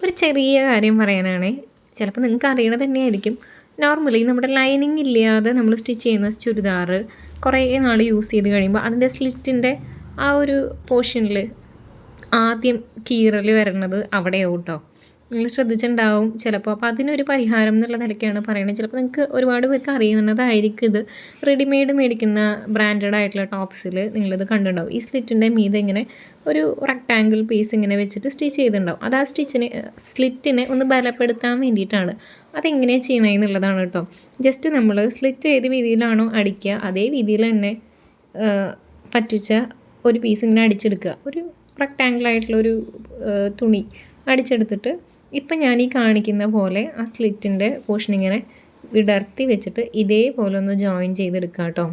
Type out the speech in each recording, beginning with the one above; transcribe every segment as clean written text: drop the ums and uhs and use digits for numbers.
ഒരു ചെറിയ കാര്യം പറയാനാണ്. ചിലപ്പോൾ നിങ്ങൾക്ക് അറിയണത് തന്നെയായിരിക്കും. നോർമലി നമ്മുടെ ലൈനിങ് ഇല്ലാതെ നമ്മൾ സ്റ്റിച്ച് ചെയ്യുന്ന ചുരിദാർ കുറേ നാൾ യൂസ് ചെയ്ത് കഴിയുമ്പോൾ അതിൻ്റെ സ്ലിറ്റിൻ്റെ ആ ഒരു പോർഷനിൽ ആദ്യം കീറൽ വരുന്നത് അവിടെയാവും കേട്ടോ. നിങ്ങൾ ശ്രദ്ധിച്ചിട്ടുണ്ടാവും ചിലപ്പോൾ. അപ്പോൾ അതിനൊരു പരിഹാരം എന്നുള്ള നിലയ്ക്കാണ് പറയുന്നത്. ചിലപ്പോൾ നിങ്ങൾക്ക് ഒരുപാട് പേർക്ക് അറിയുന്നതായിരിക്കും ഇത്. റെഡിമെയ്ഡ് മേടിക്കുന്ന ബ്രാൻഡഡ് ആയിട്ടുള്ള ടോപ്സിൽ നിങ്ങളിത് കണ്ടിട്ടുണ്ടാവും. ഈ സ്ലിറ്റിൻ്റെ മീതെ ഇങ്ങനെ ഒരു റെക്റ്റാങ്കിൾ പീസ് ഇങ്ങനെ വെച്ചിട്ട് സ്റ്റിച്ച് ചെയ്തിട്ടുണ്ടാവും. അത് ആ സ്ലിറ്റിനെ ഒന്ന് ബലപ്പെടുത്താൻ വേണ്ടിയിട്ടാണ്. അതെങ്ങനെയാണ് ചെയ്യണത് എന്നുള്ളതാണ് കേട്ടോ. ജസ്റ്റ് നമ്മൾ സ്ലിറ്റ് ഏത് രീതിയിലാണോ അടിക്കുക അതേ രീതിയിൽ തന്നെ പറ്റിച്ച ഒരു പീസ് ഇങ്ങനെ അടിച്ചെടുക്കുക. ഒരു റെക്റ്റാങ്കിളായിട്ടുള്ളൊരു തുണി അടിച്ചെടുത്തിട്ട് ഇപ്പം ഞാൻ ഈ കാണിക്കുന്ന പോലെ ആ സ്ലിറ്റിൻ്റെ പോർഷൻ ഇങ്ങനെ വിടർത്തി വെച്ചിട്ട് ഇതേപോലെ ഒന്ന് ജോയിൻ ചെയ്തെടുക്കുക കേട്ടോ.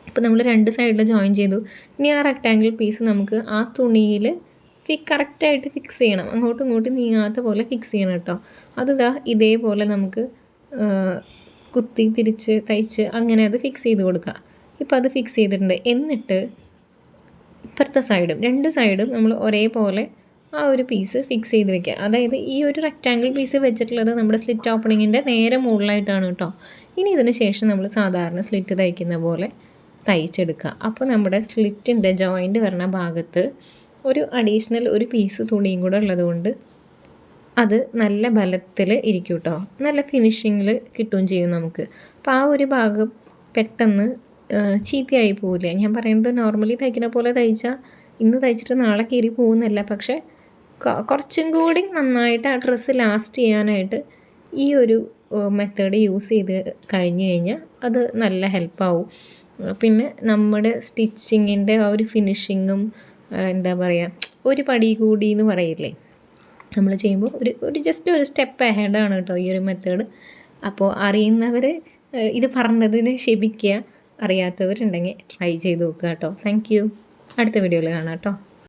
ഇപ്പോൾ നമ്മൾ 2 സൈഡിൽ ജോയിൻ ചെയ്തു. ഇനി ആ റെക്റ്റാങ്കിൾ പീസ് നമുക്ക് ആ തുണിയിൽ കറക്റ്റായിട്ട് ഫിക്സ് ചെയ്യണം. അങ്ങോട്ടും ഇങ്ങോട്ടും നീങ്ങാത്ത പോലെ ഫിക്സ് ചെയ്യണം കേട്ടോ. അതിതാ ഇതേപോലെ നമുക്ക് കുത്തി തിരിച്ച് തയ്ച്ച് അങ്ങനെ അത് ഫിക്സ് ചെയ്ത് കൊടുക്കുക. ഇപ്പോൾ അത് ഫിക്സ് ചെയ്തിട്ടുണ്ട്. എന്നിട്ട് ഇപ്പുറത്തെ സൈഡും 2 സൈഡും നമ്മൾ ഒരേപോലെ ആ ഒരു പീസ് ഫിക്സ് ചെയ്ത് വെക്കുക. അതായത് ഈ ഒരു റെക്റ്റാങ്കിൾ പീസ് വെച്ചിട്ടുള്ളത് നമ്മുടെ സ്ലിറ്റ് ഓപ്പണിങ്ങിൻ്റെ നേരെ മുകളിലായിട്ടാണ് കേട്ടോ. ഇനി ഇതിന് ശേഷം നമ്മൾ സാധാരണ സ്ലിറ്റ് തയ്ക്കുന്ന പോലെ തയ്ച്ചെടുക്കുക. അപ്പോൾ നമ്മുടെ സ്ലിറ്റിൻ്റെ ജോയിൻറ്റ് വരുന്ന ഭാഗത്ത് ഒരു അഡീഷണൽ ഒരു പീസ് തുണിയും കൂടെ ഉള്ളതുകൊണ്ട് അത് നല്ല ബലത്തിൽ ഇരിക്കും കേട്ടോ. നല്ല ഫിനിഷിങ്ങിൽ കിട്ടുകയും ചെയ്യും നമുക്ക്. അപ്പോൾ ആ ഒരു ഭാഗം പെട്ടെന്ന് ചീത്തയായി പോവില്ല. ഞാൻ പറയുന്നത് നോർമലി തയ്ക്കുന്ന പോലെ തയ്ച്ചാൽ ഇന്ന് തയ്ച്ചിട്ട് നാളെ കീറി പോകുന്നില്ല. പക്ഷേ കുറച്ചും കൂടി നന്നായിട്ട് ആ ഡ്രസ്സ് ലാസ്റ്റ് ചെയ്യാനായിട്ട് ഈ ഒരു മെത്തേഡ് യൂസ് ചെയ്ത് കഴിഞ്ഞ് കഴിഞ്ഞാൽ അത് നല്ല ഹെൽപ്പാവും. പിന്നെ നമ്മുടെ സ്റ്റിച്ചിങ്ങിൻ്റെ ആ ഒരു ഫിനിഷിങ്ങും എന്താ പറയുക, ഒരു പടി കൂടി എന്ന് പറയില്ലേ, നമ്മൾ ചെയ്യുമ്പോൾ ഒരു ജസ്റ്റ് ഒരു സ്റ്റെപ്പ് അഹെഡാണ് കേട്ടോ ഈ ഒരു മെത്തേഡ്. അപ്പോൾ അറിയുന്നവർ ഇത് പറഞ്ഞതിന് ക്ഷമിക്കുക, അറിയാത്തവരുണ്ടെങ്കിൽ ട്രൈ ചെയ്ത് നോക്കുക കേട്ടോ. Thank you. അടുത്ത വീഡിയോയിൽ കാണാം കേട്ടോ.